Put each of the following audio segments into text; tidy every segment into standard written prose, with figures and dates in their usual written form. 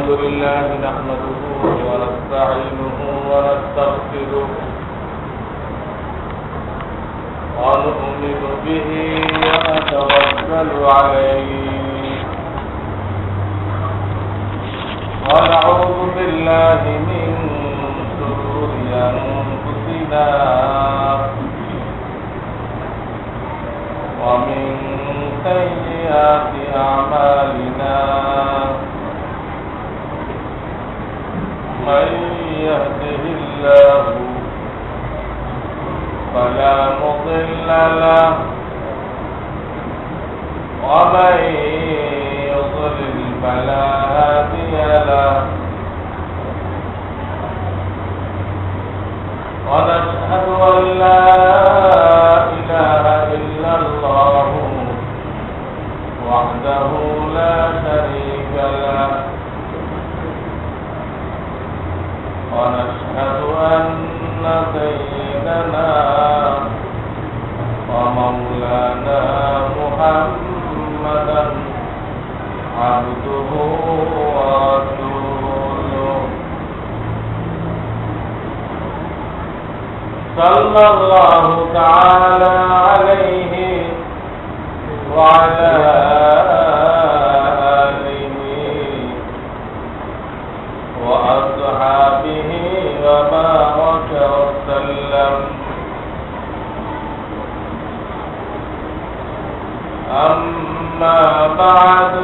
الحمد لله نحمده ونستعينه ونستغفره ونؤمن به ونتوكل عليه ونعوذ بالله من شرور أنفسنا ومن سيئات أعمالنا من يهده الله فلا مضل له ومن يضلل فلا هادي له ونشهد أن لا إله إلا الله وحده لا شريك له ونشهد أن سيدنا ومولانا محمدا عبده ورسوله صلى الله تعالى عليه وعلى آله وأصحابه وبارك وسلم أما بعد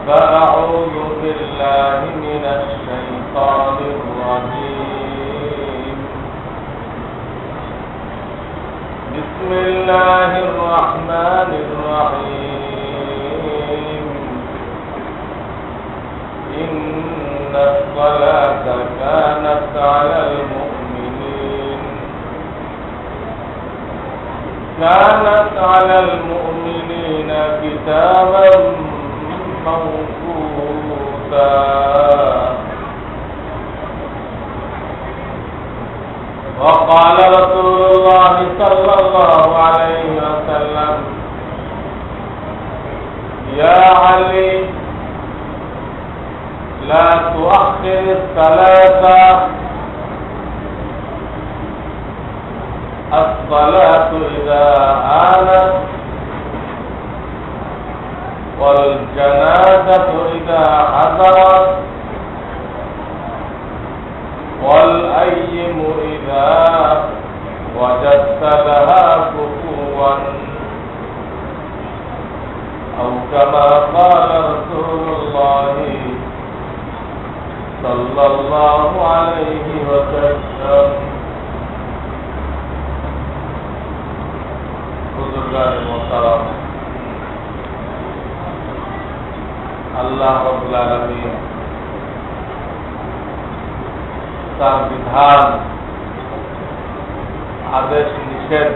فأعوذ بالله من الشيطان الرجيم بسم الله الرحمن الرحيم إن الصلاة كانت على المؤمنين كتابا موقوتا وقال رسول الله صلى الله عليه وسلم يا علي لا تؤخر الصلاة إذا آنت والجنازة إذا حضرت والأيم إذا وجدت لها كفوا أو كما قال رسول الله صلى الله عليه وسلم বুজুর্গান মোহতারাম আল্লাহ রাব্বুল আলামিন তার বিধান আদেশ নিষেধ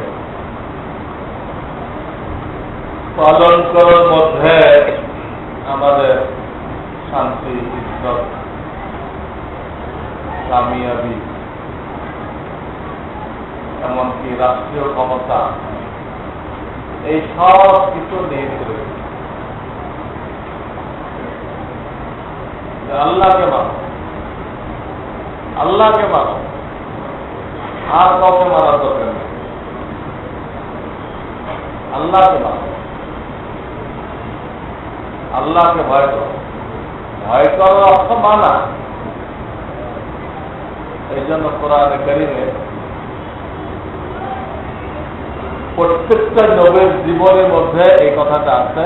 পালন করার মধ্যে আমাদের শান্তি ইজ্জত কামিয়াবি এমনকি রাষ্ট্রীয় ক্ষমতা এই সব কিছু নিহিত রয়েছে। আল্লাহকে মানো, আল্লাহকে মানো, আর কাউকে মানার দরকার নেই। আল্লাহকে মানো, আল্লাহকে ভয় করো। ভয় করার অর্থ মানা। এই জন্য কোরআনে কারীমে প্রত্যেকটা নবীর জীবনের মধ্যে এই কথাটা আছে,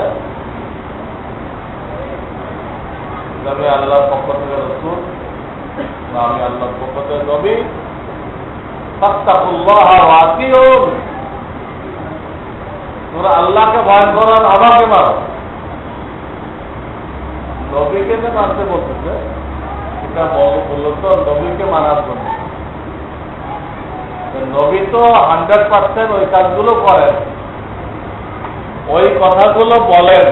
আমি আল্লাহর পক্ষ থেকে রাসূল বা আমি আল্লাহর পক্ষ থেকে নবী, ফাত্তাকুল্লাহ ওয়া আতিউন, তোমরা আল্লাহকে ভয় করো আর আমাকে মানো। নবীকে যে মানতে বলতেছে এটা বললো তো নবীকে মানার জন্য। নবী তো 100% ওই কাজগুলো করেন, ওই কথাগুলো বলেন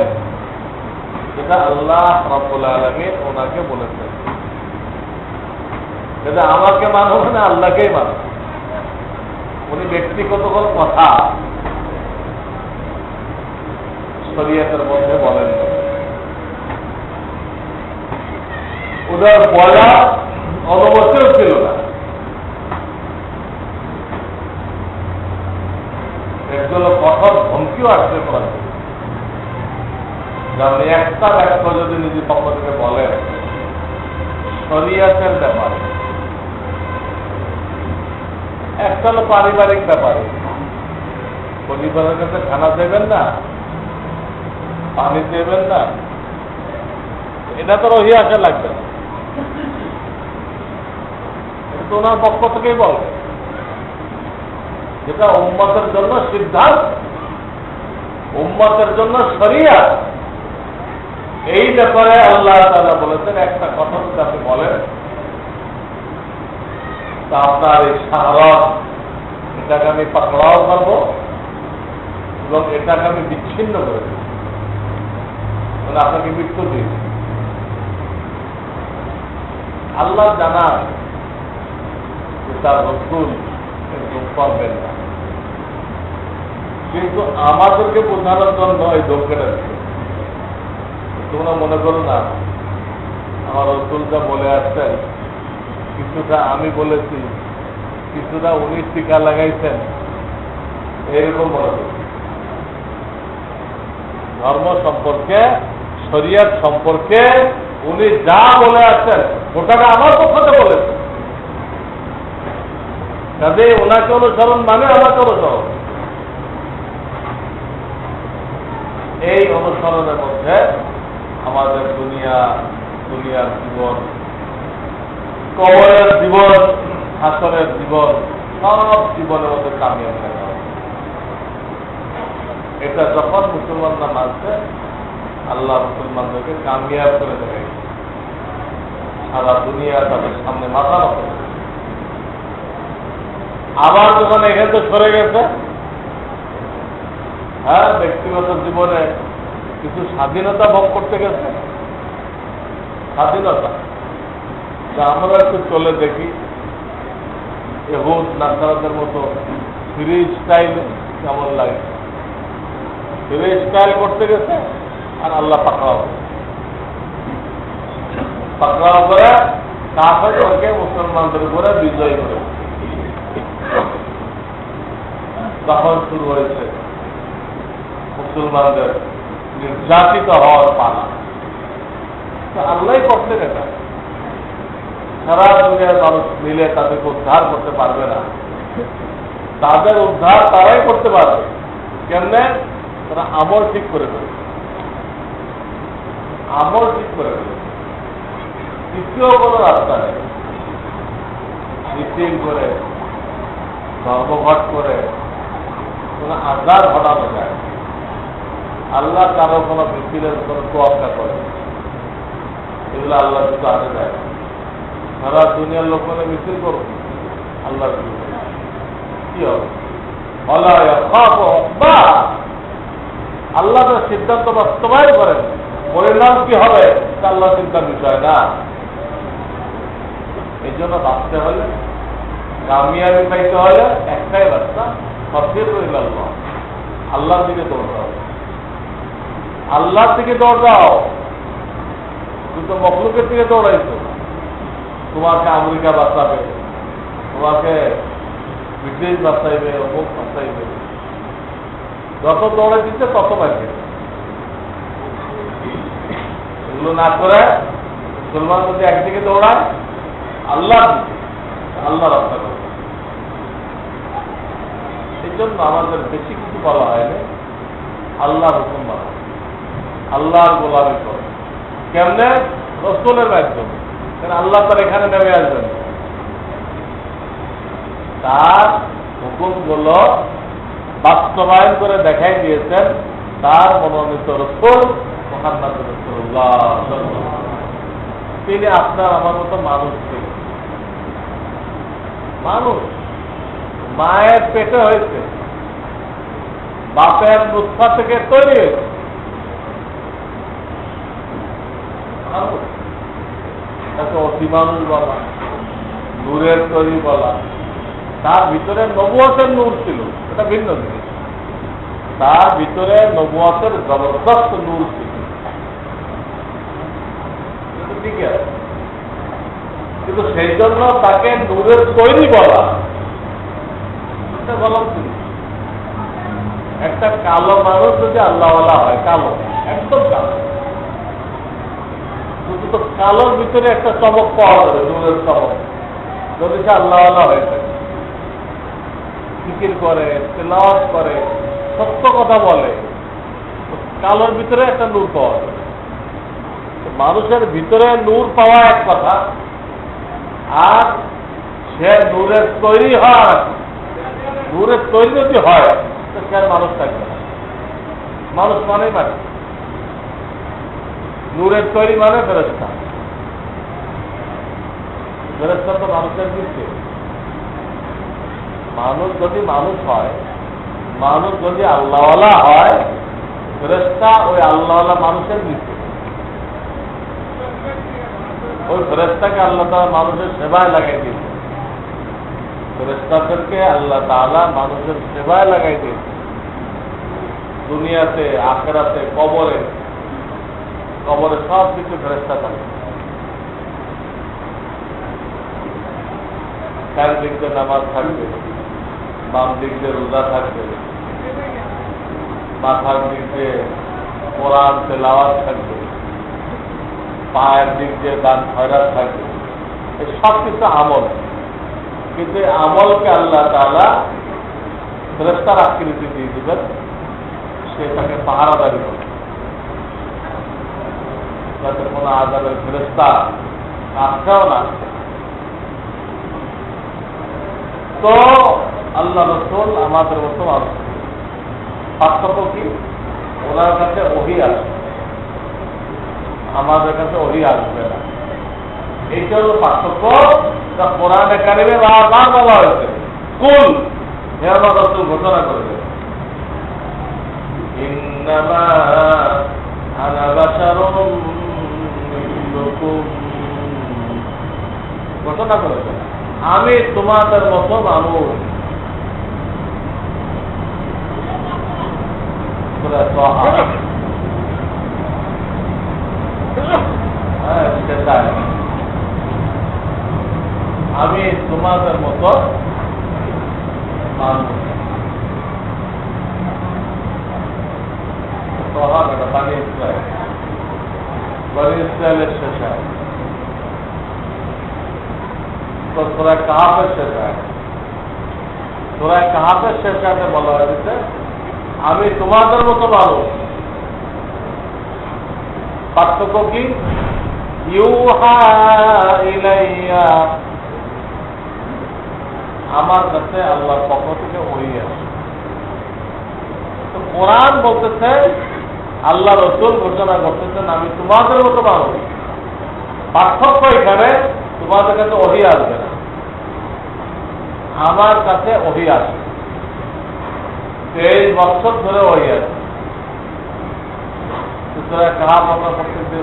যেটা আল্লাহ রাব্বুল আলামিন ওনাকে বলেছেন। যেটা আমাকে মানো মানে আল্লাহকেই মানো। উনি ব্যক্তিগত কোন কথা শরীয়তের মধ্যে বলেন না। ওটার পয়লা অনুমতিও ছিল না। এর জন্য কঠোর ধমকিও আসতে পারে, যেমন একটা ব্যক্তি যদি নিজের পক্ষ থেকে বলেন শরিয়াতের ব্যাপারে, একটা হলো পারিবারিক ব্যাপারে, পরিবারের কাছে খানা দেবেন না, পানি দেবেন না, এটা তো রহি আসা লাগবে না, এটা তো ওনার পক্ষ থেকেই বলবে, যেটা উম্মতের জন্য সিদ্ধান্ত, উম্মতের জন্য শরিয়াত। এই ব্যাপারে আল্লাহ তাআলা বলেছেন একটা কথা যদি আপনি বলেন তা আপনার এই শাহরত, এটাকে আমি পাকড়াও করবো এবং এটাকে আমি বিচ্ছিন্ন করে দেব, মানে আপনাকে মৃত্যু দিয়েছি। আল্লাহ জানান যে তার রসুল করবেন না, কিন্তু আমাদেরকে বোঝানোর জন্য এই ধমকেটা দিচ্ছে। তোমরা মনে করো না আমার রসুলটা বলে আসছেন, কিছুটা আমি বলেছি, কিছুটা উনি টিকা লাগাইছেন, এরকম মনে করি। ধর্ম সম্পর্কে, শরিয়ত সম্পর্কে উনি যা বলে আসছেন ওটাকে আমার পক্ষে বলেছেন, কাজে ওনাকে অনুসরণ মানে আমাকে অনুসরণ। এই অনুসরণের মধ্যে আমাদের দুনিয়ার জীবন, কবরের জীবন, হাসরের জীবন, সব জীবনের মধ্যে কামিয়াব দেখা হবে। এটা যখন মুসলমানরা মানছে, আল্লাহ মুসলমানদেরকে কামিয়াব করে দেয়, সারা দুনিয়া তাদের সামনে মাথা নত। আবার যখন এখান থেকে সরে গেছে, হ্যাঁ, ব্যক্তিগত জীবনে কিছু স্বাধীনতা ভোগ করতে গেছে, স্বাধীনতা যা আমরা একটু চলে দেখি, এহুদ নাসারাদের মতো ফ্রি স্টাইল কেমন লাগে, ফ্রি স্টাইল করতে গেছে আর আল্লাহ পাকড়াও করে কাফেরকে মুসলমানদের উপরে বিজয় করে। তখন শুরু হয়েছে মুসলমানদের নির্যাতিত হওয়ার পালা। আল্লাহ করতে গেছে, সারা দুনিয়ার মানুষ মিলে তাদেরকে উদ্ধার করতে পারবে না, তাদের উদ্ধার তারাই করতে পারবে। কেমনে? তারা আমল ঠিক করে দেবে, আমল ঠিক করে দেবে, দ্বিতীয় কোনো রাস্তা নেই। মিছিল করে, ধর্মঘট করে কোনো আজাদ ঘটানো যায়। আল্লাহ কারো কোনো মিছিলের কোনো তোয়াক্কা করে, এগুলো আল্লাহ কিছু আনে যায়। সারা দুনিয়ার লোক মানে মিছিল করবে, আল্লাহ কি হবে? আল্লাহ তার সিদ্ধান্ত বাস্তবায়ন করেন, পরিণাম কি হবে তা আল্লাহ চিন্তার বিষয় না। এই জন্য ভাবতে হলে, কামিয়াবি পাইতে হলে একটাই রাস্তা, সবচেয়ে রইল আল্লাহ, আল্লাহর দিকে দৌড় দাও, আল্লাহর দিকে দৌড় দাও। কিন্তু মখলুকের দিকে দৌড়াইছো, তোমাকে আমেরিকা বাঁচাবে, তোমাকে ব্রিটিশ বাঁচাইবে, অমুক বাঁচাইবে, যত দৌড়ে দিচ্ছে তত বাঁচবে। এগুলো না করে মুসলমান যদি একদিকে দৌড়ায় আল্লাহর দিকে, আল্লাহ রক্ষা করবে। এই জন্য আমাদের বেশি কিছু বলা হয়নি, আল্লাহ হুকুম মানা, আল্লাহর গোলামি করে। কেমনে? রসুলের মাধ্যমে। কারণ আল্লাহ তার এখানে নেমে আসবেন, তার হুকুমগুলো বাস্তবায়ন করে দেখাই দিয়েছেন তার মনোনীত রসুল মুহাম্মদ রাসূলুল্লাহ। তিনি আপনার আমার মতো মানুষ ছিলেন, মানুষ, মায়ের পেটে হয়েছে, বাপের নুৎফা থেকে তৈরি হয়েছে, তাকে অতি মানুষ বলা, নূরের তৈরি বলা। তার ভিতরে নবুয়তের নূর ছিল, এটা ভিন্ন জিনিস। তার ভিতরে নবুয়তের জবরদস্ত নূর ছিল, ঠিক আছে। কিন্তু সেই জন্য তাকে নূরের তৈরি বলা এটা গলত জিনিস। একটা কালো মানুষ যদি আল্লাহওয়ালা হয়, কালো একদম কালো, কিন্তু কালোর ভিতরে একটা চমক পাওয়া যাবে, নূরের চমক, যদি সে আল্লাহওয়ালা হয়ে থাকে, জিকির করে, তেলাওয়াত করে, সত্য কথা বলে, কালোর ভিতরে একটা নূর পাওয়া যাবে। মানুষের ভিতরে নূর পাওয়া এক কথা, আর সে নূরের তৈরি হয়, নূরের তৈরি যদি হয় তো সে আর মানুষ থাকবে না। মানুষ মানেই মানে নূরের তৈরি মানে ফেরেশতা। ফেরেশতা তো মানুষের নিচে। মানুষ যদি মানুষ হয়, মানুষ যদি আল্লাহওয়ালা হয়, ফেরেশতা ওই আল্লাহওয়ালা মানুষের নিচে। ওই ফেরেশতাকে আল্লাহ তাআলা মানুষের সেবায় লাগাই দিয়েছে। ফেরেশতাদেরকে আল্লাহ তাআলা মানুষের সেবায় লাগাই দিয়েছে, দুনিয়াতে, আখিরাতে, কবরে। কবরে সব কিছু ফেরেশতা থাকে। ডান দিক দিয়ে নামাজ থাকবে, বাম দিক দিয়ে রোজা থাকবে, মাথার দিক দিয়ে কোরআন তেলাওয়াত থাকবে, পায়ের দিক দিয়ে দান খয়রাত থাকবে। এই সব কিছু আমল, কিন্তু এই আমলকে আল্লাহ তাআলা ফেরেশতার আকৃতি দিয়ে দিবেন, সে তাকে পাহারাদারি করবে, যাতে কোনো আযাবের ফেরেশতা আসছেও না। তো আল্লাহ রাসূল আমাদের মতো মানুষ, পার্থক্য কি? ওনার কাছে ওহী আসবে, আমাদের কাছে ওহী আসবে না। এইটা হলো পার্থক্য। যা কোরআনে কারিমে বারবার বলা হয়েছে, কুল, হে আমার রাসূল ঘোষণা করবে, ইন্নামা আনা বাশারুম মিসলুকুম, ঘোষণা করেছে আমি তোমাদের মতো মানুষ। সেটাই, আমি তোমাদের মতো মানুষ। বানি ইসরায়েল, বানি ইসরায়েলের শেষ হয়, তো সূরা কাহাফের শেষ হয়। সূরা কাহাফের শেষ আয়াতে বলা হয়েছে আমি তোমাদের মতো মানুষ। পার্থক্য কি? ইউহা ইলাইয়া, আমার কাছে আল্লাহর পক্ষ থেকে ওহী আসে। তো কোরআন বলতেছে, আল্লাহ রাসূল ঘোষণা করতেছেন আমি তোমাদের মতো মানুষ। পার্থক্য এখানে, তোমাদের কাছে ওহী আসবে না, আমার কাছে ওহী আসে। 23 বছর ধরে ওহী আসে। সূরা কাহাফ আমরা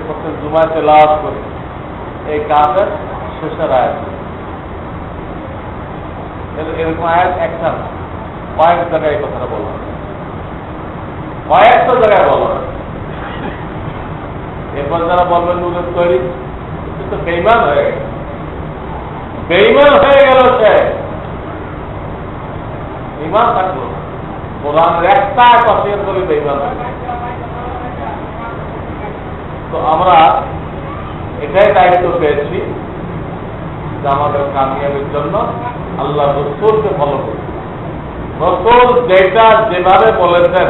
প্রত্যেক জুমায় তেলাওয়াত করি, এই কাহাফের শেষের আয়াত। এরকম আয়াত একটা না, কয়েক জায়গায় এই কথাটা বলা হয়, কয়েকটা জায়গায় বলা হয়। এরপর যারা বলবেন নূরের তৈরি, তো বেঈমান হয়ে গেল, বেঈমান হয়ে গেল। সে ঈমান থাকলো, কোরআনের একটা অস্বীকার করে বেঈমান হয়ে গেল। তো আমরা এটাই দায়িত্ব পেয়েছি যে আমাদের কামিয়াবির জন্য আল্লাহ রাসূলকে ফলো করি। রাসূল যেটা যেভাবে বলেছেন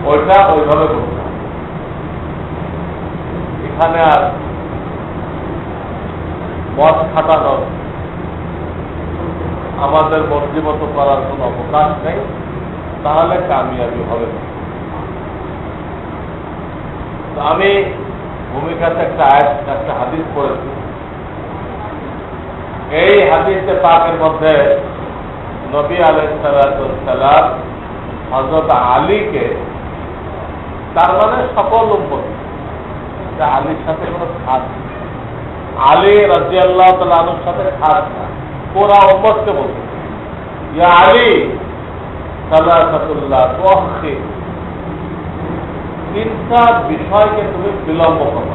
ওইটা ওইভাবে করতে হবে। এখানে আর মত খাটানো, আমাদের মর্জি মতো করার কোনো অবকাশ নেই, তাহলে কামিয়াবি হবে না। আমি ভূমিকাতে একটা হাদিস পড়েছি। এই হাদিসে পাকের মধ্যে নবী আলাইহিস সালাম হযরত আলীকে, তার মানে সকল উম্মত, আলীর সাথে কোনো খাস, আলী রাদিয়াল্লাহু তাআলা আনহুর সাথে খাস না, পুরা উম্মতকে বলছে ইয়া আলী সালাতুল্লাহ তুখি, তিনটা বিষয়কে তুমি বিলম্ব করো।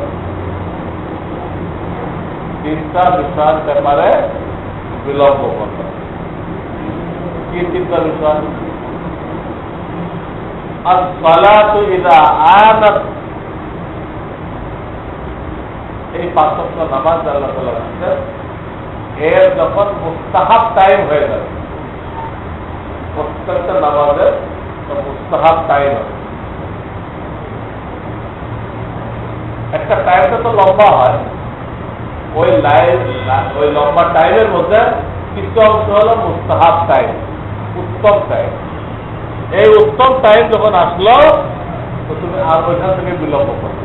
তিনটা বিষয়ের ব্যাপারে বিলম্ব করবে। কি তিনটা বিষয়? as-salatu idha aanat, এই 5 ওয়াক্ত নামাজ আল্লাহ তাআলা বলেছেন এর যখন মুস্তাহাব টাইম হয়ে যাবে, প্রত্যেকটা নামাজের মুস্তাহাব টাইম হবে। একটা টাইমটা তো লম্বা হয়, ওই লম্বা টাইমের মধ্যে কিছু অংশ হলো মুস্তাহাব টাইম, উত্তম টাইম। এই উত্তম টাইম যখন আসলো তো তুমি আর ওইখান থেকে বিলম্ব করবে।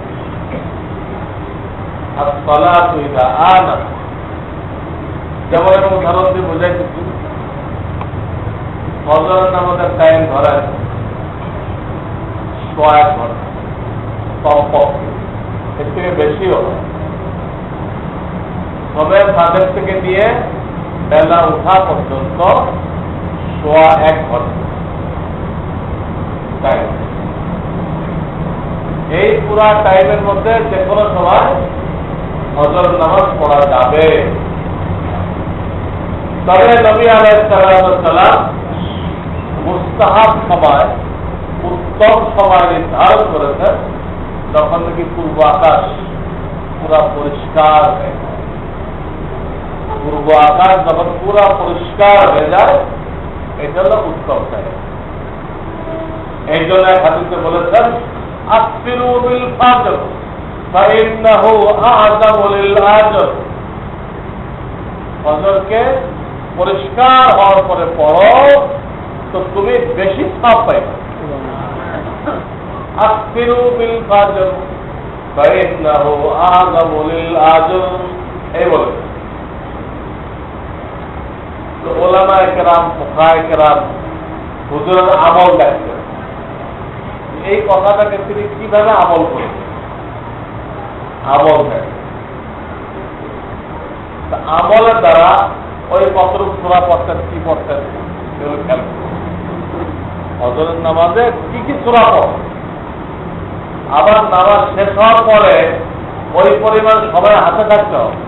আর সালাতু ইযা আনাত, যেমন একটা উদাহরণ দিয়ে বোঝাইতেছি, ফজরের নামাজের টাইম ধরেন 1 ঘন্টা কমপক্ষে, এর থেকে বেশিও হয়। তবে তাদের থেকে নিয়ে বেলা উঠা পর্যন্ত 1 ঘন্টা টাইম। এই পুরা টাইমের মধ্যে যে কোনো সময় ফজর নামাজ পড়া যাবে। তবে নবী আলাইহিস সালাম মুস্তাহাব সময়, উত্তম সময় নির্ধারণ করেছেন যখন নাকি পূর্ব আকাশ পুরা পরিষ্কার হয়ে যায়। পূর্ব আকাশ যখন পুরা পরিষ্কার হয়ে যায়, এটা হলো উত্তম টাইম। এই জন্য এক হাদিসে বলেছেন আসফিরু বিল ফাজর ফাইন্নাহু আ'যামু লিল আজর, ফজরকে পরিষ্কার হওয়ার পরে পড়ো তো তুমি বেশি সওয়াব পাইবে। আসফিরু বিল ফাজর ফাইন্নাহু আ'যামু লিল আজর, এই বলে তো ওলামায়ে কেরাম, ফুকাহায়ে কেরাম হুজুরের আমল দেখছেন, এই কথাটাকে তিনি কিভাবে আমল করেন, আমল দেখেন। আমলের দ্বারা ওই কতরূপ সূরা পড়তেন, কি পড়তেন এগুলো খেয়াল করুন। ফজরের নামাজে কি কি সূরা পড়ে, আবার নামাজ শেষ হওয়ার পরে ওই পরিমাণ সময় হাতে থাকতে হবে।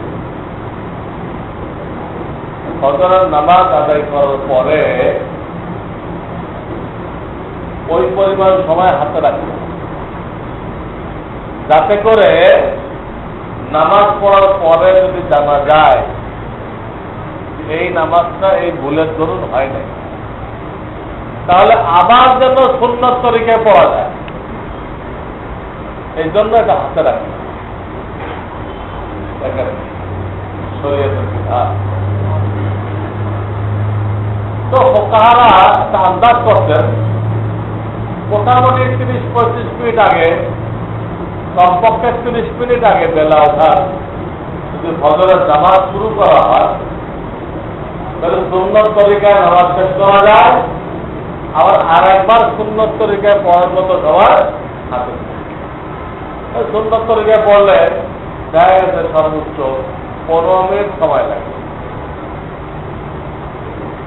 ফজরের নামাজ আদায় করার পরে ওই পরিমাণ সময় হাতে রাখতে হবে, যাতে করে নামাজ পড়ার পরে যদি জানা যায় এই নামাজটা এই ভুলের দরুন হয় নাই, তাহলে আবার যেন সুন্নত তরিকায় পড়া যায়, এই জন্য এটা হাতে রাখতে শরীয়তের বিধান। তো ফুকাহারা একটা আন্দাজ করছেন মোটামুটি 30-35 মিনিট আগে, কমপক্ষে 30 মিনিট আগে বেলা ওঠার যদি ফজরের নামাজ শুরু করা হয় তাহলে সুন্নত তরিকায় নামাজ শেষ করা যায়, আবার আর একবার সুন্নত তরিকায় পড়ার মতো সময় হাতে। সুন্নত তরিকায় পড়লে দেখা গেছে সর্বোচ্চ 15 মিনিট সময় লাগে,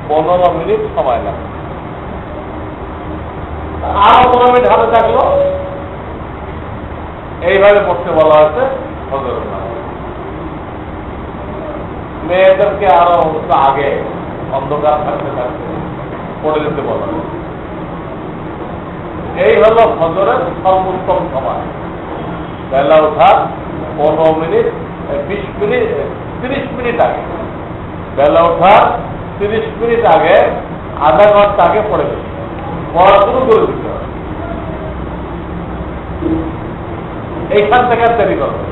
15 মিনিট সময় লাগে। আরো 15 মিনিট হাতে থাকলো, এইভাবে পড়তে বলা হয়েছে ফজরের নামাজ। মেয়েদেরকে আরো আগে অন্ধকার থাকতে থাকতে পড়ে দিতে বলা হয়েছে। এই হলো ফজরের সর্বোত্তম সময়, বেলা ওঠার 15 মিনিট 20 মিনিট 30 মিনিট আগে, বেলা ওঠার 30 মিনিট আগে, আধা ঘন্টা আগে পড়ে দিতে পড়া শুরু করে দিতে হবে। এইখান থেকে দেরি করবে,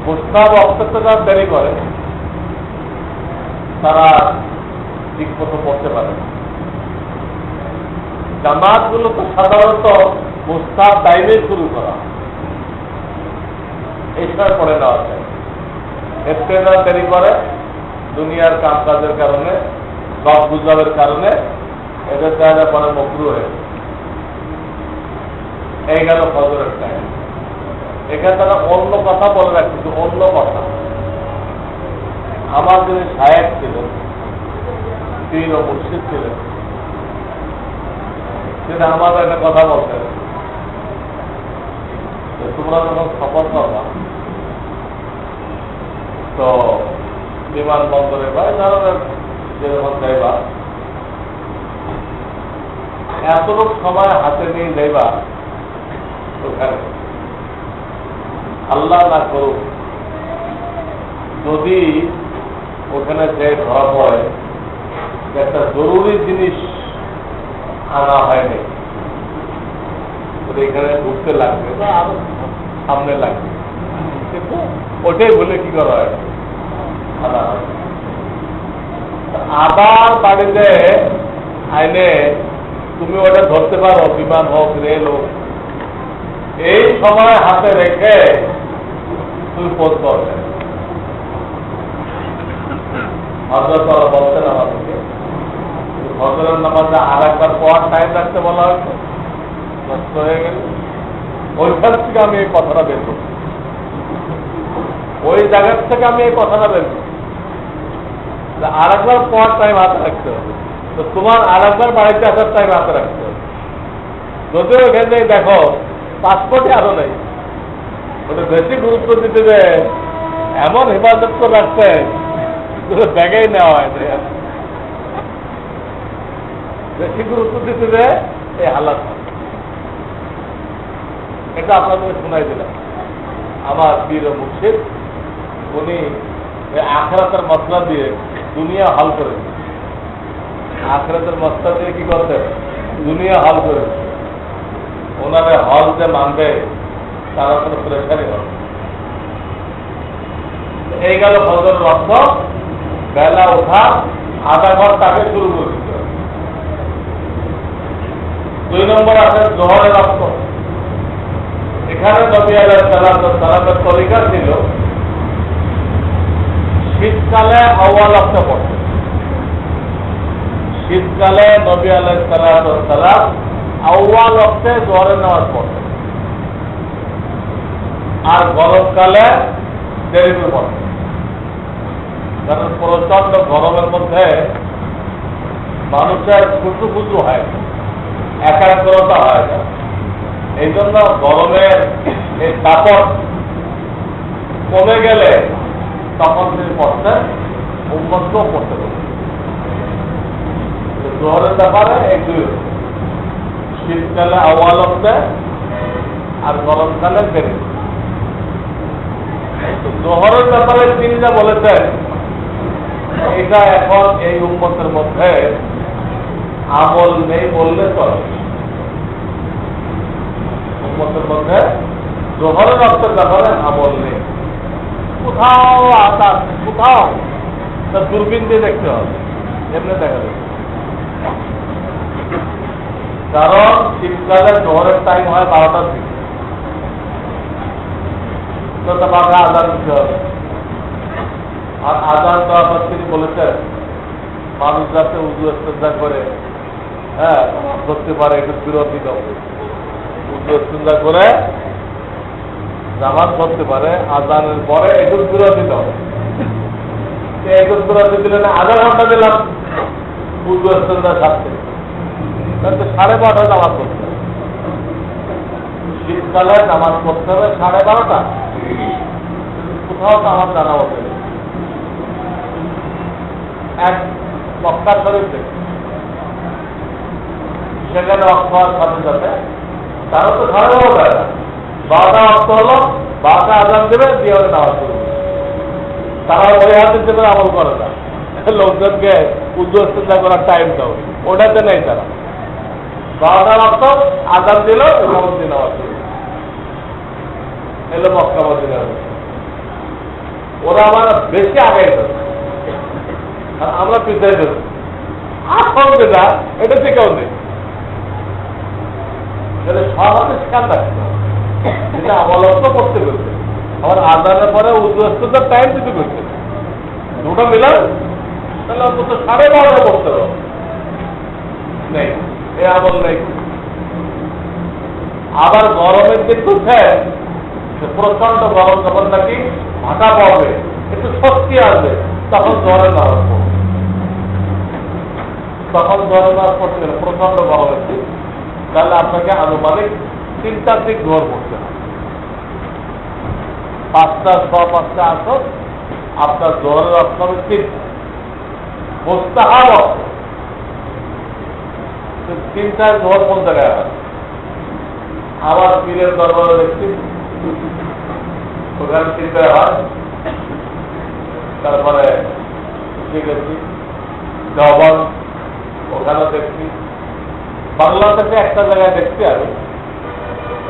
মুস্তাহাব অন্তত যারা দেরি করে তারা ঠিক মতো পড়তে পারে। জামাত গুলো তো সাধারণত মুস্তাহাব টাইমে শুরু করা, এই সময় পড়ে নেওয়া যায়। এর থেকে যারা দেরি করে দুনিয়ার কাম কাজের কারণে, গপ গুজবের কারণে এদের জায়গা পরে মকরু হয়ে এই গেল ফজরের টাইম। এখানে তারা অন্য কথা বলে রাখছে, অন্য কথা। আমার যিনি সাহেব ছিলেন, পীর ও মুর্শিদ ছিলেন, তিনি আমাদের একটা কথা বলতেন, তোমরা যখন সফর করবা তো বিমানবন্দরে বা এই ধরনের যেরকম যাইবা এতটুক সময় হাতে নিয়ে যাইবা ওখানে আল্লাহ না করুক যদি ওখানে যে ধরা পড়ে একটা জরুরি জিনিস আনা হয়নি, এখানে ঢুকতে লাগবে বা আরো সামনে লাগবে, কিন্তু ওটাই বলে কি করা হয় আনা হয়। আবার বাড়িতে আইনে তুমি ওটা ধরতে পারো, বিমান হোক রেল হোক, এই সময় হাতে রেখে তুমি পথ করবে। হযরত বলতেন আমাদেরকে ফজরের নামাজে আর একবার পড়ার টাইম রাখতে বলা হয়েছে, নষ্ট হয়ে গেল। ওইখান থেকে আমি এই কথাটা বের করছি, ওই জায়গার থেকে আমি এই কথাটা বের করছি আর একবার পড়ার টাইম হাতে রাখতে হবে। তো তোমার আর একবার বাড়িতে আসার টাইম হাতে রাখতে হবে। যদিও এখানে দেখো পাসপোর্টে আরো নেই, ওটা বেশি গুরুত্ব দিতে যে এমন হেফাজত করে রাখতে ব্যাগেই নেওয়া হয়, বেশি গুরুত্ব দিতে যে এই হালাত। এটা আপনাদের শোনাই দিলাম। আমার পীর ও মুর্শিদ উনি আখরাতের মশলা দিয়ে দুনিয়া হল করে, আখরাতের মশলা দিয়ে কি করতে দুনিয়া হল করে। ওনারে হল যে মানবে তারা কোনো প্রেশারই হবে। এই গেল ফজর রক্ত, বেলা ওঠা আধা ঘন্টা আগে শুরু করে দিতে হবে। 2 নম্বর আছে জোহরের রক্ত। এখানে নবী আলাইহিস সালামের তরিকা ছিল শীতকালে আউয়াল ওয়াক্তে পড়তে। শীতকালে নবী আলাইহিস সালাম আউয়াল ওয়াক্তে জোহরের নামাজ পড়তেন, আর গরমকালে দেরি করে পড়তেন। কারণ প্রচন্ড গরমের মধ্যে মানুষের খুচু খুচু হয়, একাগ্রতা হয় না। এই জন্য গরমের এই দাপট কমে গেলে তখন তিনি পড়তেন, উন্মতও পড়তে পারতেন। জোহরের ব্যাপারে এই দুই, শীতকালে আউয়াল ওয়াক্তে আর গরমকালে দেরি। জোহরের ব্যাপারে তিনি যা বলেছেন এটা এখন এই উম্মতের মধ্যে আমল নেই বললে চলে। উম্মতের মধ্যে জোহরের রক্তের ব্যাপারে আমল নেই, কোথাও আশা কোথাও দূরবীন দিয়ে দেখতে হবে, এমনি দেখা যাবে। কারণ শীতকালে জোহরের টাইম হয় 12টার দিকে, তো বাঘা আজান দিতে হবে। আর আজান দেওয়ার পর তিনি বলেছেন মানুষ যাতে উজু ইস্তেঞ্জা করে, হ্যাঁ করতে পারে, একটু বিরতি দাও, উজু ইস্তেঞ্জা করে জামাত করতে পারে, আজানের পরে একটু বিরতি দাও। একটু বিরতি দিলে না আধা ঘন্টা দিলাম উজু ইস্তেঞ্জা সাথে, তাহলে 12:30 জামাত করতে হবে। শীতকালে জামাত করতে হবে 12:30, কোথাও তো আমার জানা হতে এক মক্কা শরীফে সেখানে অক্ষ হওয়ার সাথে সাথে তারা তো ঘরে হয়ে যায় না, 12টা অক্ষ হলো, 12টা আজান দেবে, দিয়ে হবে নামাজ শুরু। তারা ওই হাতের জন্য আমল করে না, লোকজনকে উদ্যোগ করার টাইম দাও, ওটাতে নেই তারা। 12টা অক্ষ আজান দিল, নামাজ দিয়ে নামাজ শুরু এলো মক্কা মদিনা। ওরা আমার বেশি আগে আমরা পিছিয়ে দেব, আসল যেটা এটা থেকেও নেই, সব হাতে খেয়াল রাখতে হবে। যেটা অবলম্বন করতে পেরেছে আমার আজানের পরে উদ্যোগতার টাইম দিতে পেরেছে, দুটো মিলার তাহলে অন্তত 12:30 করতে হবে। নেই, এ আমল নেই। আবার গরমের দিন করছে প্রচন্ড গরম, যখন নাকি ভাটা পড়বে, একটু শক্তি আসবে, তখন জ্বরের নামাজ পড়বে। তখন জ্বরের নামাজ পড়তে গেলে প্রচন্ড গরমের দিন, তাহলে আপনাকে আনুমানিক 3টার দিক জোর পড়তে হবে। 5টা 6-5টা আসর আপনার জোহরের অর্থ হবে 3 মুস্তাহাব অর্থ। 3টায় জোহর কোন জায়গায় হয়? আবার পীরের দরবারে দেখছি ওখানে 3টায় হয়। তারপরে গেছি জবন, ওখানেও দেখছি। বাংলাদেশে একটা জায়গায় দেখছি আমি,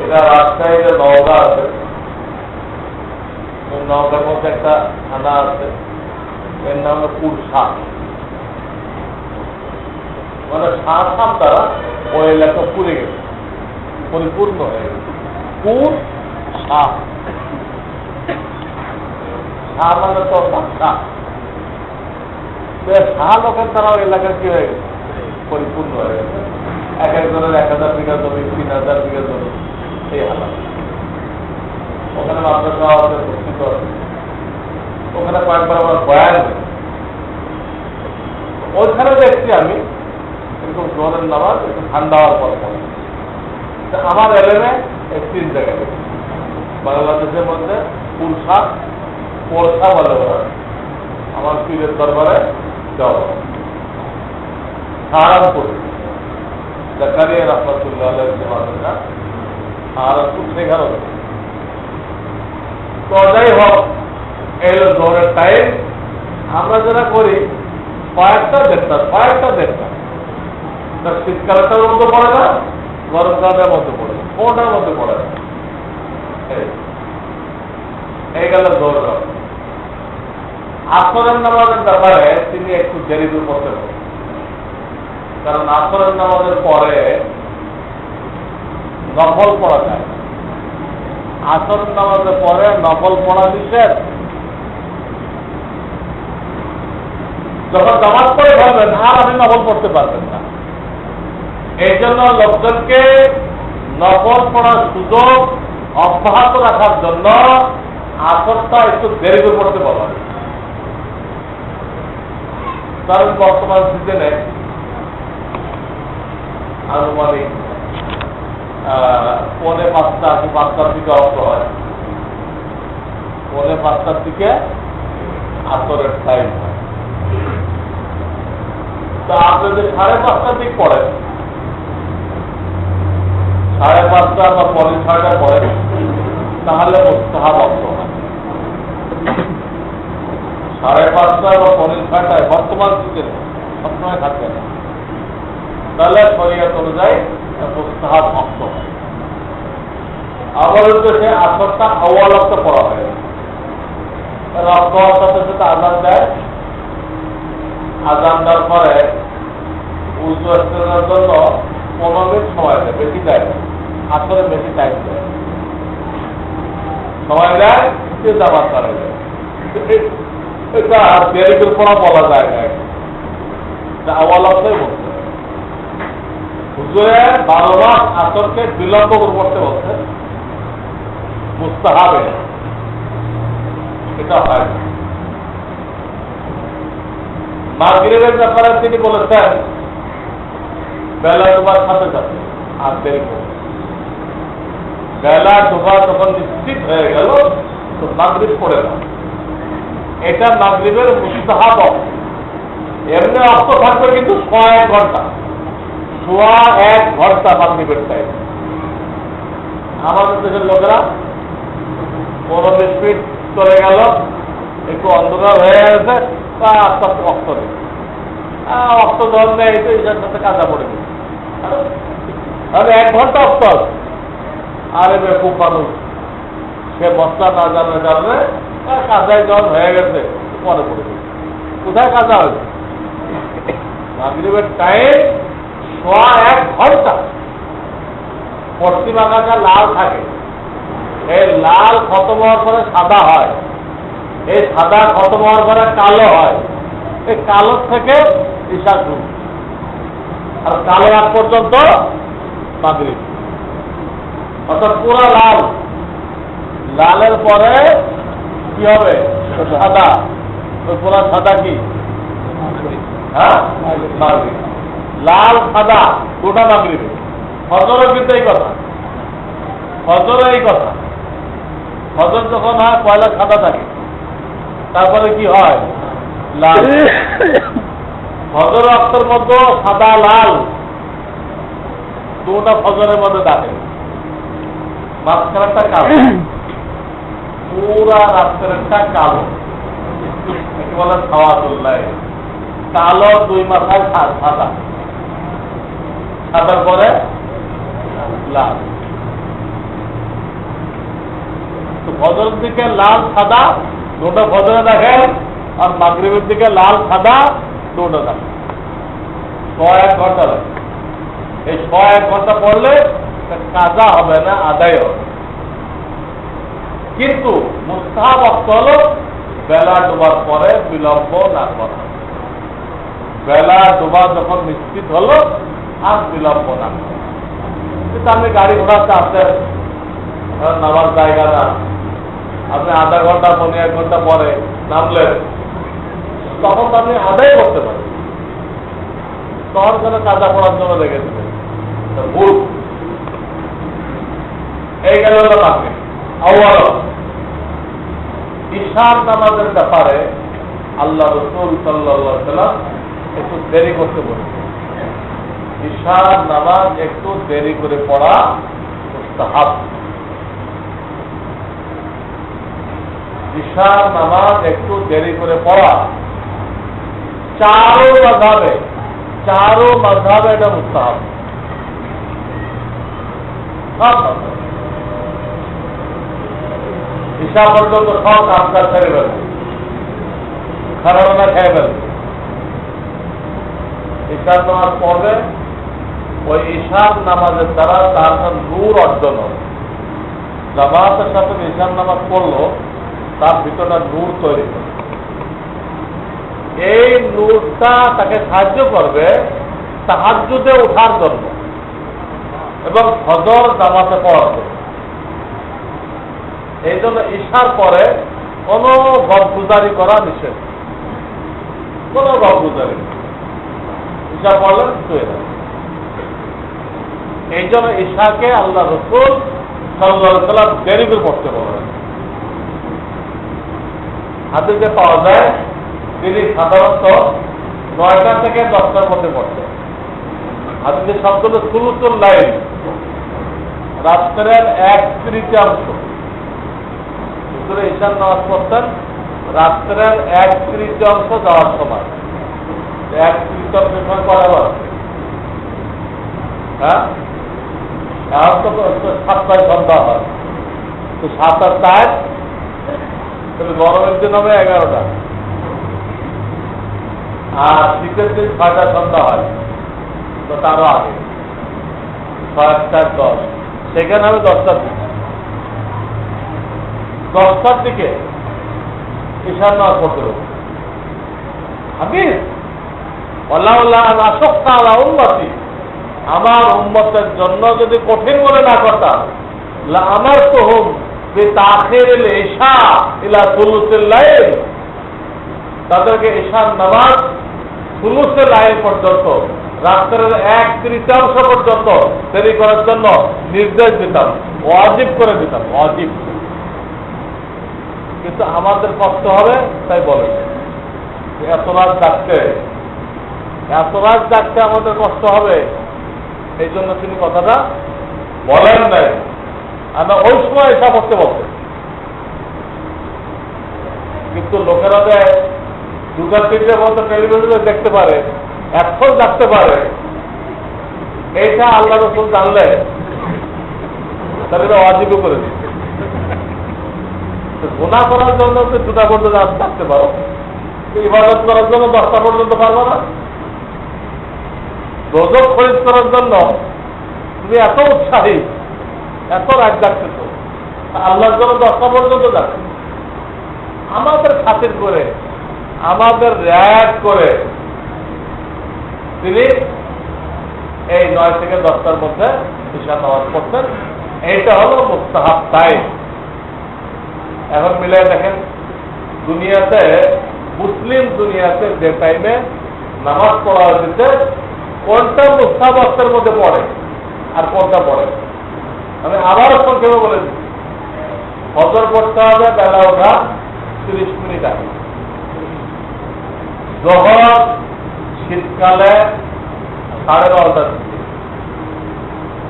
এটা রাজশাহীতে নওগাঁ আছে, ওই নওগাঁর মধ্যে একটা থানা আছে, এর নাম হলো পুরসাপ। মানে সাপ দ্বারা ওই এলাকা পুড়ে গেছে, পরিপূর্ণ হয়ে গেছে। পুর সাপ, সাপ মানে তো সাপ, লোকের দ্বারা ওই এলাকা কি হয়ে গেছে, পরিপূর্ণ হয়ে গেছে। এক একজনের 1000 বিঘা জমি, 3000 বিঘা জমি, সেই হালাত। ওখানে মাদ্রাসা আছে, প্রস্তুত আছে, ওখানে কয়েকবার আমার বয়ান, ওইখানে দেখছি আমি এরকম জোহরের নামাজ একটু ঠান্ডা হওয়ার পর পরে। আমার এলেমে 3 জায়গায় দেখছি বাংলাদেশের মধ্যে পুরসা পোরসা বলে ওরা, আমার পীরের দরবারে যাওয়া সাহারানপুর জাকারিয়া রহমতুল্লাহ আলাইহি মাদ্রাসা সাহারানপুর, সেখানে। তো যাই হোক, এই হলো জোহরের টাইম। আমরা যারা করি কয়েকটা দেড়টা শীতকালটার মধ্যে পড়ে না, গরমকালের মধ্যে পড়ে না, কোনটার মধ্যে পড়ে না। এই গেল জোহর। আসরের নামাজের ব্যাপারে তিনি একটু দেরি দূর করতে পারেন, কারণ আসরের নামাজের পরে নফল পড়া যায়। আসরের নামাজের পরে নফল পড়া নিষেধ। যখন নামাজ পড়ে ফেলবেন আর আপনি নফল পড়তে পারবেন না। এই জন্য লোকজনকে নফল পড়ার সুযোগ অব্যাহত রাখার জন্য আসরটা একটু দেরি করে পড়তে বলা হয়। কারণ বর্তমান সিজনে আনুমানিক 4:45 কি 5টার দিকে অর্থ হয়, 4:45টার দিকে আসরের টাইম হয়। তো আপনি যদি 5:30টার দিক পড়েন, 5:30 বা 6:30 পড়েন, তাহলে মুস্তাহাব অর্থ হয়। 5:30 বা 6:30 বর্তমান সিজনে সবসময় থাকবে না, তাহলে শরীয়ত অনুযায়ী মুস্তাহাব অর্থ হয়। আমাদের দেশে আসরটা আউয়াল অর্থ পড়া হয়, রক্ত সাথে সাথে আজান দেয়। আজান দেওয়ার পরে উজু ইস্তেঞ্জার জন্য 15 মিনিট সময় দেয়, বেশি দেয় না। আসরে বেশি টাইম দেয়, সময় দেয়, জামাত করা যায়। এটা দেরি করে পড়া বলা যায় না, এটা আউয়াল অর্থই বলছে। হুজুরে 12 মাস আসরকে বিলম্ব করতে বলছে, মুস্তাহাবে এটা হয়। মাগরিবের ব্যাপারে তিনি বলেছেন বেলা ডোবার সাথে সাথে আর দেরি করে। বেলা ডোবা যখন নিশ্চিত হয়ে গেল তো মাগরিব পড়ে না, এটা মাগরিবের মুস্তাহাব। এমনি অর্থ থাকবে কিন্তু 1 ঘন্টা মাগরিবের টাইম। আমাদের দেশের লোকেরা 15 মিনিট চলে গেল, একটু অন্ধকার হয়ে গেছে, তা আস্তে আস্তে অক্ত নেই, অক্ত ধর নেই, তো এটার সাথে কাজা পড়ে গেছে। তাহলে 1 ঘন্টা অক্ত আছে। আরে খুব মানুষ, সে মশলা না জানলে কাজায় যখন হয়ে গেছে মনে পড়ে গেছে। কোথায় কাজা হয়েছে? মাগরিবের টাইম 1 ঘন্টা। পশ্চিম আকাশে লাল থাকে, এই লাল খতম হওয়ার পরে সাদা হয়, এই সাদা খতম হওয়ার পরে কালো হয়, এই কালো থেকে ঈশা শুরু, আর কালো আগ পর্যন্ত মাগরিব। অর্থাৎ পুরা লাল, লালের পরে কি হবে? সাদা। ওই পুরা সাদা কি? হ্যাঁ, মাগরিব। লাল সাদা দুটা মাগরিবে। ফজরও কিন্তু এই কথা, ফজরও এই কথা। ফজর যখন হয় পয়লা সাদা থাকে, তারপরে কি হয়? লাল। ফজর রক্তের মধ্যে সাদা লাল দুটা ফজরের মধ্যে দাঁড়ে, মাঝখানেরটা কালো, পুরা রাত্রেরটা কালো, একে বলে সাওয়াতুল্লাহ। কালো দুই মাথায় সাদা, সাদার পরে লাল। ফজরের দিকে লাল সাদা দুটো ফজরে দেখেন, আর মাগরিবের দিকে লাল সাদা দুটো দেখেন। 1 ঘন্টা লাগে। এই 1 ঘন্টা পড়লে কাজা হবে না, আদায় হবে। কিন্তু মুস্তাহাব অর্থ হলো বেলা ডোবার পরে বিলম্ব না করা। বেলা ডোবা যখন নিশ্চিত হলো আর বিলম্ব না করা। কিন্তু আপনি গাড়ি ঘোড়া চাপছেন, নামার জায়গা না, আপনি আধা ঘন্টা 1 ঘন্টা পরে নামলেন, তখন তো আপনি আদায় করতে পারেন। তখন যেন কাজা পড়ার জন্য লেগে দেবেন, ভুল। এই গেল হলো বাকি। ঈশার নামাজের ব্যাপারে আল্লাহ রাসূল সাল্লাল্লাহু আলাইহি ওয়াসাল্লাম একটু দেরি করতে বলেছেন। ঈশার নামাজ একটু দেরি করে পড়া মুস্তাহাব। ঈশার নামাজ একটু দেরি করে পড়া চারো মাযহাবে এটা মুস্তাহাব। ঈশা পর্যন্ত সব কাজ ছেড়ে ফেলবে, খারাপ খেয়ে ফেলবে। ঈশার নামাজ পড়বে, ওই ঈশার নামাজের দ্বারা তার নূর অর্জন হবে। জামাতের সাথে ঈশার নামাজ পড়লো, তার ভিতরটা নূর তৈরি করবে। এই নূরটা তাকে সাহায্য করবে তাহাজ্জুদে ওঠার জন্য এবং ফজর জামাতে পড়ার জন্য। এই জন্য ঈশার পরে কোন গপগুজারি করা নিষেধ, কোন গপগুজারি। ঈশা পড়লেন শুয়ে যাবে। এই জন্য ঈশাকে আল্লাহ রাসূল সাল্লাল্লাহু আলাইহি ওয়াসাল্লাম দেরি করে পড়তে বলেন। হাদিসে পাওয়া যায় তিনি সাধারণত 9টা থেকে 10টার মধ্যে পড়তেন। হাদিসের শব্দ হল সুলুসুল লাইল, রাত্রের 1/3 ঈশার নামাজ পড়তেন রাত্রের 1/3 যাওয়ার সময়। 1/3 সময় পরে আবার হ্যাঁ, এখন তো 7টায় সন্ধ্যা হয়, তো 7 আর 4 তাহলে গরমের দিন হবে 11টা, আর শীতের দিন 6টায় সন্ধ্যা হয়, তো তারও আগে 6 4 10, সেখানে হবে 10টার দিকে। 10টার দিকে ঈশার নামাজ পড়তে হবে। হাদিস আমার উম্মতের জন্য যদি কঠিন মনে না করতাম, আমার তো হোক যে তাখিরুল ইশা ইলা সুলুসুল লাইল, তাদেরকে ঈশার নামাজ সুলুসুল লাইল পর্যন্ত, রাত্রের 1/3 পর্যন্ত দেরি করার জন্য নির্দেশ দিতাম, ওয়াজিব করে দিতাম, ওয়াজিব। কিন্তু আমাদের কষ্ট হবে, তাই বলে এত রাত জাগতে আমাদের কষ্ট হবে, এই জন্য তিনি কথাটা বলেন নাই। আমরা ওই সময় এসা করতে বলতেন, কিন্তু লোকেরা যে 2-3 মতো টেলিভিশনে দেখতে পারে, এখন জাগতে পারে, এইটা আল্লাহ রাসূল জানলে তাহলে ওয়াজিব করে দিচ্ছে। গুনাহ করার জন্য 2টা পর্যন্ত থাকতে পারো, ইবাদত করার জন্য 10টা পর্যন্ত পারবো না। রোজক খরিদ করার জন্য তুমি এত উৎসাহী, এত রাগ ডাকতেছ, আল্লাহর জন্য 10টা পর্যন্ত যাবে। আমাদের খাতির করে, আমাদের র্যাগ করে তিনি এই 9 থেকে 10টার মধ্যে ঈশা নামাজ পড়তেন। এইটা হলো মুস্তাহাব টাইম। এখন মিলে দেখেন, দুনিয়াতে, মুসলিম দুনিয়াতে যে টাইমে নামাজ পড়া হয়েছে, কোনটা মুস্তাহাব অর্থের মধ্যে পড়ে আর কোনটা পড়ে। আমি আবারও সংক্ষেপে বলে দিচ্ছি, ফজর পড়তে হবে বেলা ওঠা 30 মিনিট আগে। জোহর শীতকালে 12:30টার দিকে,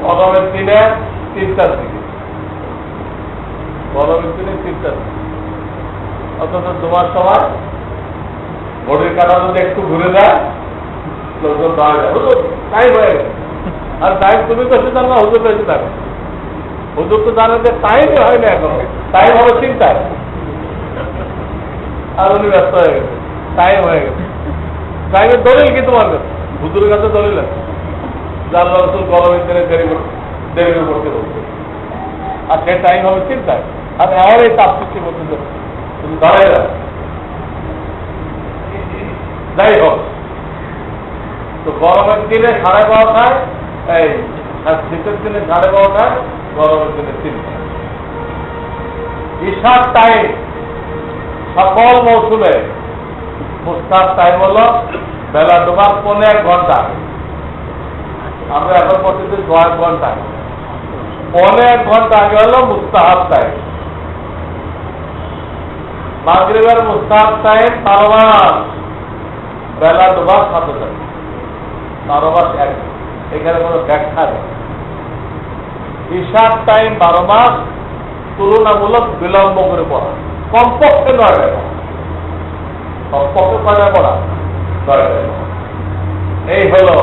গরমের দিনে 3টার দিকে, গরমের দিনে 3টার দিকে। অথচ তোমার সময় ঘড়ির কাঁটা যদি একটু ঘুরে যায় লোকজন দাঁড়া যায়, হুজুর টাইম হয়ে গেছে। আর টাইম তুমি তো জানো না, হুজুর বেশি থাকো। হুজুর তো জানে যে টাইমই হয় না, এখন টাইম হবে চিন্তায়। আর উনি ব্যস্ত হয়ে গেছে, টাইম হয়ে গেছে। টাইমের দলিল কি তোমার কাছে? হুজুরের কাছে দলিল আছে যে আল্লাহ রাসূল গরমের দিনে দেরি করতে বলছে, আর সে টাইম হবে চিন্তায়। আর আমার এই তাপ সৃষ্টি করতে তুমি দাঁড়াই যাও। যাই হোক, তো গরমের দিনে 12:30টায়, এই শীতের দিনে 12:30টায়, গরমের দিনে 3টা। ঈশার টাইম সকল মৌসুমে মুস্তাহাব টাইম হলো বেলা ডোবার 1.5 ঘন্টা। আমরা এখন পর্যন্ত 1 ঘন্টা, 1.5 ঘন্টা আগে হলো মুস্তাহাব টাইম। মাগরিবের মুস্তাহাব টাইম 12 মাস, বেলা ডোবার 7 টাইম, 12 মাস এক, এখানে কোনো ব্যাখ্যা নেই। ঈশার টাইম 12 মাস, তুলনামূলক বিলম্ব করে পড়া, কমপক্ষে 9 টাকা, কমপক্ষে 9 পড়া, 9 টাকা। এই হলো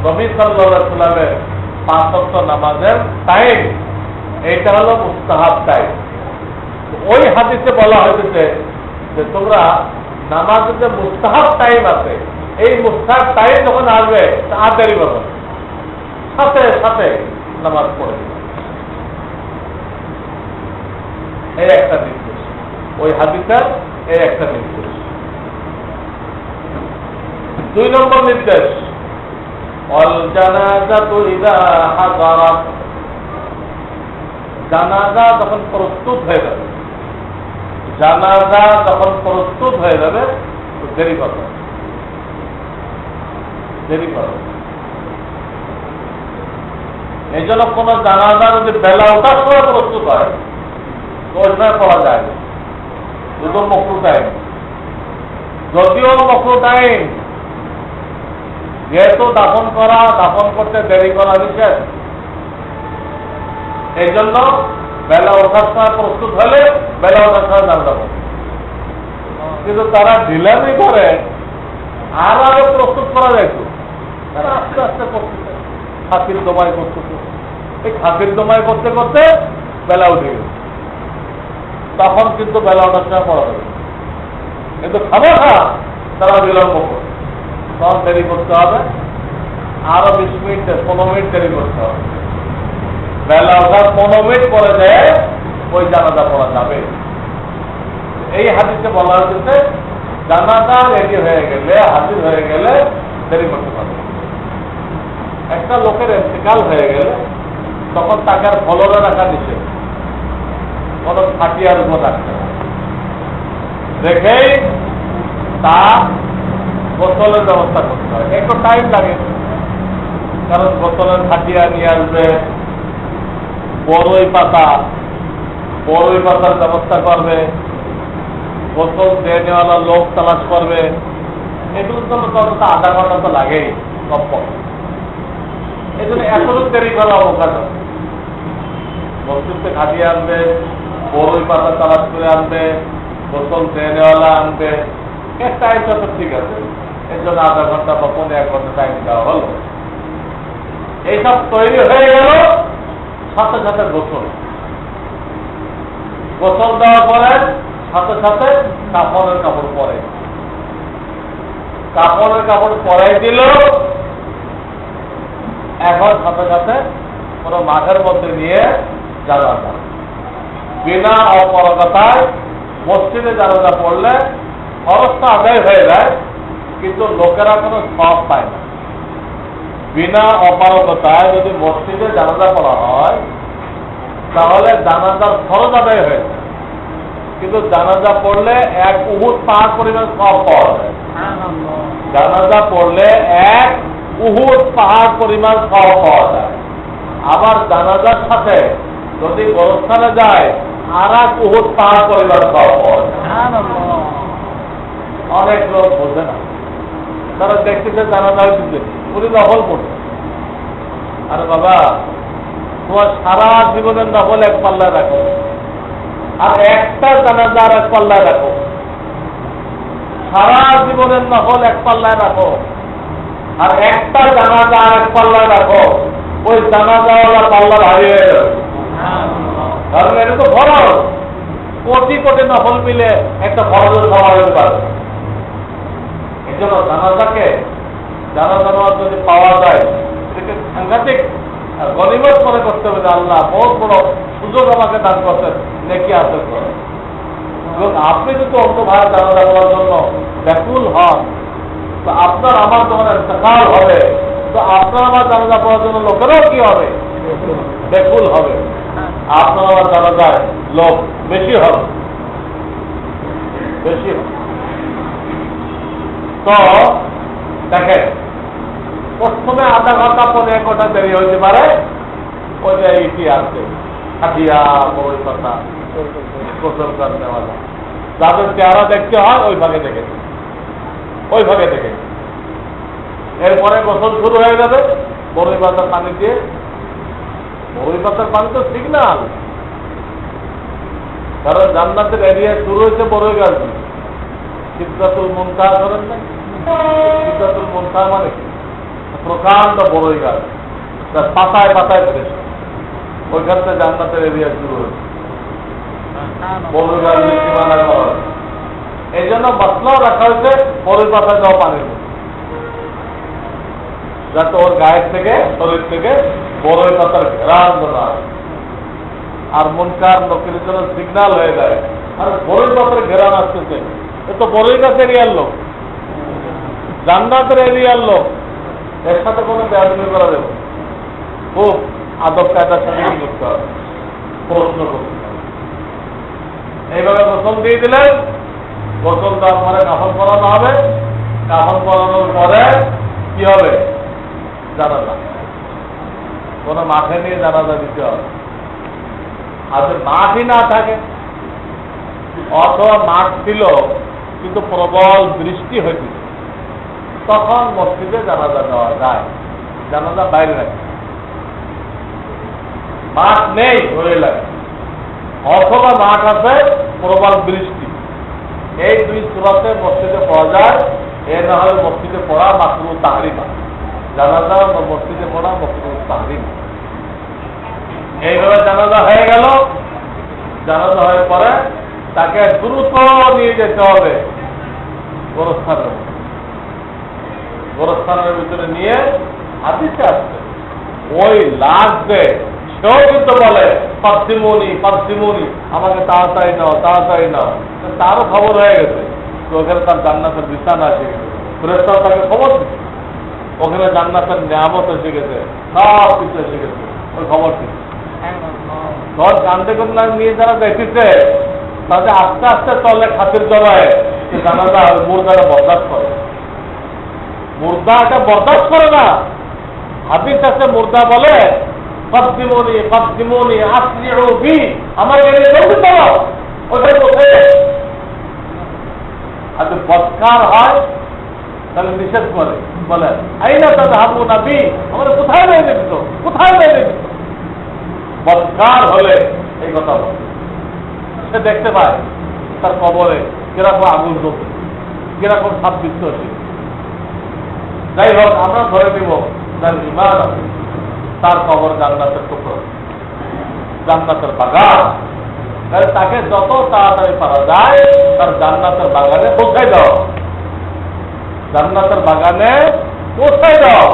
নবী সাল্লাল্লাহু আলাইহি ওয়াসাল্লামের 5 ওয়াক্ত নামাজের টাইম। এইটা হলো মুস্তাহাব টাইম। ওই হাদিসে বলা হয়েছে যে তোমরা নামাজের যে মুস্তাহাব টাইম আছে, এই মুস্তাহাব টাইম যখন আসবে আর দেরি করবে, সাথে সাথে নামাজ পড়ে দিবে। এই একটা নির্দেশ, ওই হাদিসের এই একটা নির্দেশ। 2 নম্বর নির্দেশ, অল জানাজাতু ইযা হাযারাত, জানাজা যখন প্রস্তুত হয়ে যাবে, জানাজা যখন প্রস্তুত হয়ে যাবে তো দেরি করবে, দেরি করবে। এই জন্য কোন জানাজা যদি বেলা ওঠার সময় প্রস্তুত হয় তো ওই সময় পড়া যায় না, দুটো মকরুহ টাইম। যদিও মকরুহ টাইম, যেহেতু দাফন করতে দেরি করা নিষেধ, এই জন্য বেলা ওঠার সময় প্রস্তুত হলে বেলা ওঠার সময় জানা যাবে। কিন্তু তারা ঢিলামি করে আর আগে প্রস্তুত করা যাইত, তারা আস্তে আস্তে করতেছে, খাতির দমাই করতেছে। এই খাতির দমাই করতে করতে বেলা উঠে গেছে, তখন কিন্তু বেলা ওঠার সময় পড়া যাবে। কিন্তু খামাখা তারা বিলম্ব করে, তখন দেরি করতে হবে, আরো 20 মিনিট 15 মিনিট দেরি করতে হবে। বেলা ওঠার 15 মিনিট পরে যায় ওই জানাজা পড়া যাবে। এই হাদিসে বলা হয়েছে জানাজা রেডি হয়ে গেলে, হাজির হয়ে গেলে দেরি করতে পারবে। একটা লোকের ইন্তেকাল হয়ে গেলে তখন তাকে আর ফলরে রাখা নিষেধ, কোন খাটিয়ার উপর রাখতে হবে, রেখেই তা গোসলের ব্যবস্থা করতে হয়। একটু টাইম লাগে, কারণ গোসলের খাটিয়া নিয়ে আসবে, বড়ই পাতার ব্যবস্থা করবে, গোসল দিয়ে নেওয়ালা লোক তালাশ করবে। এগুলোর জন্য তো আধা ঘন্টা তো লাগেই কমপক্ষে। এই জন্য এখনো দেরি করা অবকাশ আছে। মসজিদে খাটিয়ে আনবে, বড়ই পাতা তালাশ করে আনবে, গোসল দিয়ে নেওয়ালা আনবে, এর টাইমটা তো ঠিক আছে। এর জন্য আধা ঘন্টা বা 1.5 ঘন্টা টাইম দেওয়া হলো। এইসব তৈরি হয়ে গেল, সাথে সাথে গোসল দেওয়ার পরে সাথে সাথে কাপড়ের কাপড় পরে, কাপড়ের কাপড় পরাই দিল। এখন সাথে সাথে কোনো মাঠের মধ্যে নিয়ে জানাজা, বিনা অপরগতায় মসজিদে জানাজা পড়লে খরচটা আদায় হয়ে যায়, কিন্তু লোকেরা কোনো সব পায় না। বিনা অপারগতায় যদি মসজিদে জানাজা পড়া হয় তাহলে জানাজার খরচ আদায় হয়ে যায়, কিন্তু জানাজা পড়লে 1 উহুদ পাহাড় পরিমাণ সব পাওয়া যায়। জানাজা পড়লে 1 উহুদ পাহাড় পরিমাণ সব পাওয়া যায়। আবার জানাজার সাথে যদি গোরস্থানে যায় আর 1 উহুদ পাহাড় পরিমাণ সব পাওয়া যায়। অনেক লোক বোঝে না, তারা দেখতেছে জানাজা হইতেছে, উনি নফল পড়ছে। আরে বাবা, তোমার সারা জীবনের নফল এক পাল্লায় রাখো, আর একটা জানাজা আর এক পাল্লায় রাখো। সারা জীবনের নফল এক পাল্লায় রাখো, আর একটা জানাজা আর এক পাল্লায় রাখো। ওই জানাজাওয়ালা পাল্লা ভারী হয়ে যাবে, কারণ এটা তো ফরজ। কোটি কোটি নফল মিলে একটা ফরজের খাওয়া হতে পারে। এই জন্য জানাজাকে জানাজা যদি পাওয়া যায়, এটাকে সাংঘাতিক গনিমত মনে করতে হবে যে আল্লাহ বহুত বড় সুযোগ আমাকে দান করতেন, নেকি আসল করে। এবং আপনি যদি অন্য ভাই জানাজা করার জন্য ব্যাকুল হন, তো আপনার আমার যখন ইন্তেকাল হবে, তো আপনার আমার জানাজা পড়ার জন্য লোকেরাও কি হবে? ব্যাকুল হবে। আপনার আমার জানাজায় লোক বেশি হবে, বেশি হবে। তো দেখেন, প্রথমে আধা ঘন্টা 1.5 ঘন্টা দেরি হইতে পারে, ওই যে ইটি আছে খাটিয়া বই কথা গোসল করতে হবে। যাদের চেহারা দেখতে হয় ওই ভাগে দেখে, ওই ভাগে দেখে। এরপরে গোসল শুরু হয়ে যাবে বড়ই পাতার পানি দিয়ে। বড়ই পাতার পানি তো সিগনাল, কারণ জান্নাতের এরিয়া শুরু হয়েছে বড়ই গাছ দিয়ে। সিদ্ধাতুল মুনতাহা করেন না? সিদ্ধাতুল মুনতাহা মানে প্রকাণ্ড বড়ই গাছ, তার পাতায় পাতায় ফেলেছে। ওইখান থেকে জান্নাতের এরিয়া শুরু হয়েছে। বড়ই গাছ দিয়ে সীমানা করা হয়েছে। এই জন্য মশলাও রাখা হয়েছে বড়ই পাতায় দেওয়া পানির মধ্যে, যাতে ওর গায়ের থেকে শরীর থেকে বড়ই পাতার ঘেরান ধরা হয়, আর মুনকার লোকের জন্য সিগন্যাল হয়ে যায়। আর বড়ই পাতার ঘেরান আসতেছে, এ তো বড়ই গাছ এরিয়ার লোক, জান্নাতের এরিয়ার লোক, এর সাথে কোনো বেয়াদবি করা যাবে, খুব আদব কায়দার সাথে কি করতে হবে, প্রশ্ন করতে হবে। এইভাবে গোসল দিয়ে দিলেন, গোসল দেওয়ার পরে কাফন পরানো হবে। কাফন পরানোর পরে কি হবে? জানাজা। কোন মাঠে নিয়ে জানাজা দিতে হবে। আর যদি মাঠই না থাকে, অথবা মাঠ ছিল কিন্তু প্রবল বৃষ্টি হয়েছে, তখন মসজিদে জানাজা দেওয়া যায়, জানাজা বাইরে রাখে। মাঠ নেই ধরে লাগে, অথবা মাঠ আছে প্রবল বৃষ্টি, এই দুই সূরাতে মসজিদে পড়া যায়। এ না হলে মসজিদে পড়া মাকরুহ তাহরিমা, জানাজা মসজিদে পড়া মাকরুহ তাহরিমা। এইভাবে জানাজা হয়ে গেল। জানাজা হয়ে পরে তাকে দ্রুত নিয়ে যেতে হবে গোরস্থানের, গোরস্থানের ভিতরে নিয়ে হাদিসে আসছে ওই লাগবে, সেও কিন্তু বলে পার্সিমনি পার্সিমনি, আমাকে তাড়াতাড়ি নাও তাড়াতাড়ি নাও। তারও খবর হয়ে গেছে তো ওখানে তার জান্নাতের বিছানা এসে গেছে, ফেরেশতারা তাকে খবর দিচ্ছে ওখানে জান্নাতের নিয়ামত এসে গেছে, সব কিছু এসে গেছে, ওই খবর দিচ্ছে। ধর কান্দে কন্যা নিয়ে যারা দেখেছে তাদের আস্তে আস্তে চলে খাতির জড়ায়, জানাজা মুর্দাটা বরদাস্ত করে, মুর্দাটা বরদাস্ত করে না। হাদিস আছে মুর্দা বলে পাদ্দিমনি পাদ্দিমনি আসরিউ বি, আমার এনে জলদি চলো, ওখানে বসে। আর যদি বৎকার হয় তাহলে নিষেধ করে, বলে আইনা তাদের হাবু নাবি, আমাদের কোথায় নিয়ে যেত, কোথায় নিয়ে যেত। বৎকার হলে এই কথা বলে, সে দেখতে পায় তার কবরে কিরকম আগুন জ্বলছে, কিরকম সাপ বিচ্ছ হচ্ছে। যাই হোক, আমরা ধরে নিব যার ইমান আছে তার কবর জান্নাতের টুকরো, জান্নাতের বাগান। তাহলে তাকে যত তাড়াতাড়ি পারা যায় তার জান্নাতের বাগানে পৌঁছাই দাও, জান্নাতের বাগানে পৌঁছাই দাও।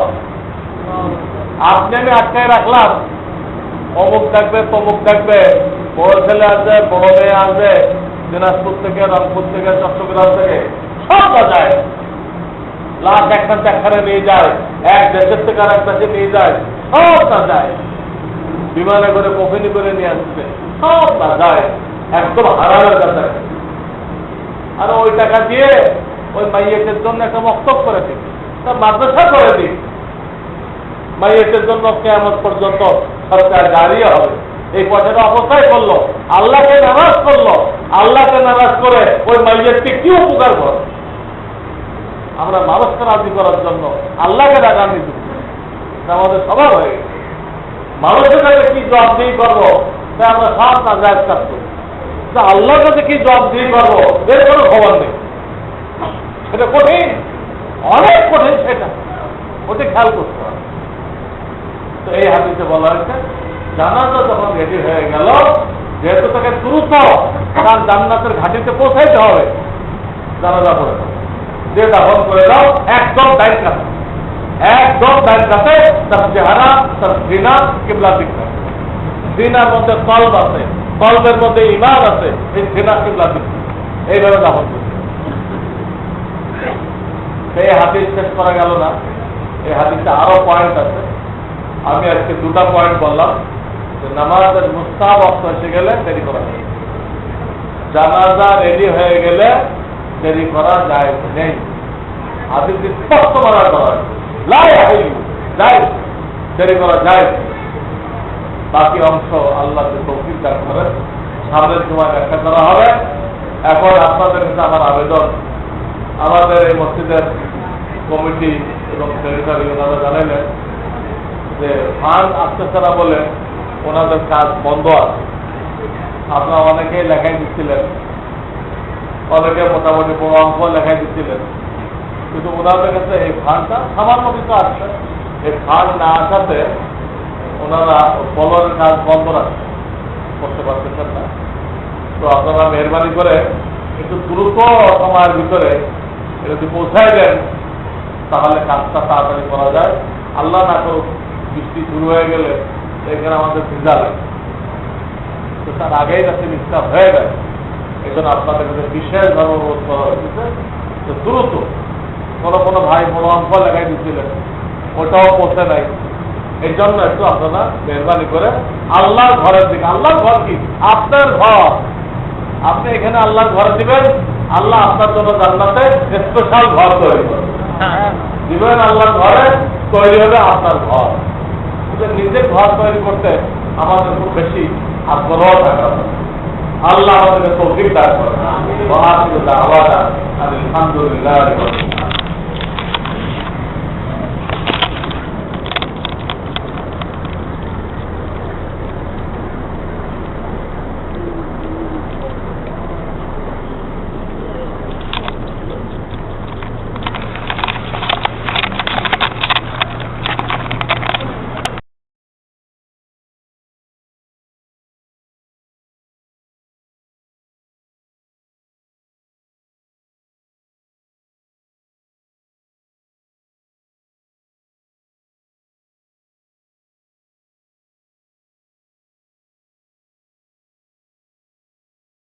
আপনি আমি আটকায় রাখলাম, অমুক ডাকবে তমুক ডাকবে, বড় ছেলে আসবে বড় মেয়ে আসবে, দিনাজপুর থেকে রংপুর থেকে চট্টগ্রাম থেকে সব বাজায়, লাখ একখান চারখানে নিয়ে যায়, এক দেশের থেকে আর এক দেশে নিয়ে যায়, সব না যায়, বিমানে করে কফিনি করে নিয়ে আসছে, সব না যায়, একদম হারানোর কাছে। আর ওই টাকা দিয়ে ওই মাইয়েটের জন্য একটা মক্তব করে দিই, তার মাদ্রাসা করে দিই, মাইয়েটের জন্য কিয়ামত পর্যন্ত সরকার জারি হবে। এই পয়সাটা অবস্থায় করলো, আল্লাহকে নারাজ করলো, আল্লাহকে নারাজ করে ওই মাইয়েটকে কি উপকার করে? আমরা মানুষকে রাজি করার জন্য আল্লাহকে ডাকানি দিব, আমাদের স্বভাব হয়ে গেছে। মানুষের কাছে কি জবাবদিহি করবো তাই আমরা সব নাজায়েজ কাজ করি, আল্লাহর কাছে কি জবাবদিহি করবো এর কোনো খবর নেই। সেটা কঠিন, অনেক কঠিন, সেটা ওটা খেয়াল করতে হবে। তো এই হাদিসে বলা হয়েছে জানাজা যখন রেডি হয়ে গেল, যেহেতু তাকে দ্রুত তার জান্নাতের ঘাটিতে পৌঁছাইতে হবে, জানাজা পড়ে দাও, যে দাফন করে দাও, একদম ডাইন কাছে, একদম ডাইন কাছে তার চেহারা, তার ঘৃণা কিবলা দিক থাকে। ঘৃণার মধ্যে কলব আছে, কলবের মধ্যে ইমান আছে, এই ঘৃণা কিবলা দিক এইভাবে দাফন করছে। সেই হাদিস শেষ করা গেল না, এই হাদিসে আরো পয়েন্ট আছে। আমি আজকে দুটা পয়েন্ট বললাম যে নামাজের মুস্তাহাব ওয়াক্ত এসে গেলে দেরি করা যায়, জানাজা রেডি হয়ে গেলে দেরি করা যায় নেই। হাদিস স্পষ্ট মানা করা হয় যায়, দেরি করা যায়। বাকি অংশ আল্লাহ তৌফিক দান করে সামনের সময় ব্যাখ্যা করা হবে। এখন আপনাদের কাছে আমার আবেদন, আমাদের এই মসজিদের কমিটি এবং সেক্রেটারি ওনারা জানাইলেন যে ফান্ড আসতেছে না বলে ওনাদের কাজ বন্ধ আছে। আপনারা অনেকেই লেখাই দিচ্ছিলেন, অনেকে মোটামুটি বড় অঙ্ক লেখাই দিচ্ছিলেন, কিন্তু ওনাদের কাছে এই ফান্ডটা সামান্য কিছু আসছে। এই ফান্ড না আসাতে ওনারা ফলনের কাজ বন্ধ রাখছে, করতে পারতেছেন না। তো আপনারা মেহরবানি করে একটু দ্রুত সময়ের ভিতরে এটা যদি পৌঁছায় দেন তাহলে কাজটা তাড়াতাড়ি করা যায়। আল্লাহ না করুক বৃষ্টি শুরু হয়ে গেলে এখানে আমাদের ভিজা লাগে, তো তার আগেই যাতে মিস্টার হয়ে যায়, এই জন্য আপনাদের কাছে বিশেষভাবে অনুরোধ করা হয়েছে যে দ্রুত। কোনো ভাই বড় অঙ্ক লেখাই দিচ্ছিলেন, ওটাও পৌঁছে নাই। এই জন্য একটু আপনারা মেহরবানি করে আল্লাহর ঘরের দিকে, আল্লাহর ঘর কি আপনার ঘর, আপনি এখানে আল্লাহর ঘরে দিবেন, আল্লাহ আপনার জন্য জান্নাতে স্পেশাল ঘর তৈরি করবেন, দিবেন আল্লাহর ঘরে, তৈরি হবে আপনার ঘর। নিজের ঘর তৈরি করতে আমাদের খুব বেশি আগ্রহ থাকা দরকার। আল্লাহ আমাদেরকে তৌফিক দান করেন। আলহামদুলিল্লাহ।